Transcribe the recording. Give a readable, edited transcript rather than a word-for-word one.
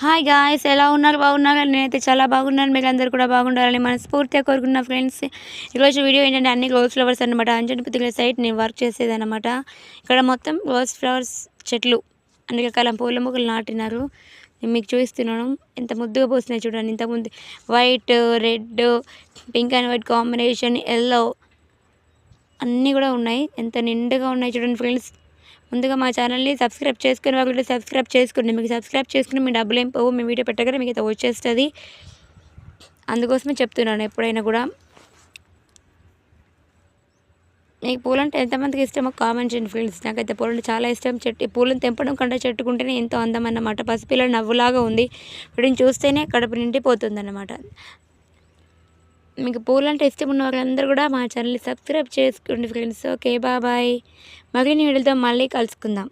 Hi guys, ఎలా ఉన్నారు? బాగున్నారా? నేనైతే చాలా బాగున్నాను. మీరందరూ కూడా బాగుండాలని మనస్ఫూర్తిగా కోరుకున్న ఫ్రెండ్స్. ఈరోజు వీడియో ఏంటంటే అన్ని రోజ్ ఫ్లవర్స్ అనమాట. అంజన్పుతిగల సైట్ నేను వర్క్ చేసేదనమాట. ఇక్కడ మొత్తం రోజ్ ఫ్లవర్స్ చెట్లు అన్ని రకాల పూల మొక్కలు నాటినారు. నేను మీకు చూపిస్తున్నాను. ఎంత ముద్దుగా పోస్తున్నాయి చూడండి. ఇంతకుముందు white, red, pink and white combination, yellow అన్నీ కూడా ఉన్నాయి. ఎంత నిండుగా ఉన్నాయి చూడండి ఫ్రెండ్స్. ముందుగా మా ఛానల్ని సబ్స్క్రైబ్ చేసుకుని వాళ్ళు సబ్స్క్రైబ్ చేసుకోండి. మీకు సబ్స్క్రైబ్ చేసుకుని మీ డబ్బులు ఏం పోవు. మీ వీడియో పెట్టగానే మీకు అయితే వచ్చేస్తుంది. అందుకోసమే చెప్తున్నాను ఎప్పుడైనా కూడా. మీకు పూలంటే ఎంతమందికి ఇష్టమో కామెంట్ చేయండి ఫ్రెండ్స్. నాకైతే పూలంటే చాలా ఇష్టం. పూలను తెంపడం కంటే చెట్టుకుంటేనే ఎంతో అందం అన్నమాట. పసిపిల్ల నవ్వులాగా ఉంది. వీటిని చూస్తేనే కడుపు నిండిపోతుంది అన్నమాట. మీకు పూలంటే ఇష్టం ఉన్న వాళ్ళందరూ కూడా మా ఛానల్ని సబ్స్క్రైబ్ చేసుకోండి ఫ్రెండ్స్. Okay, bye. మరిన్ని వీడియోలతో మళ్ళీ కలుసుకుందాం.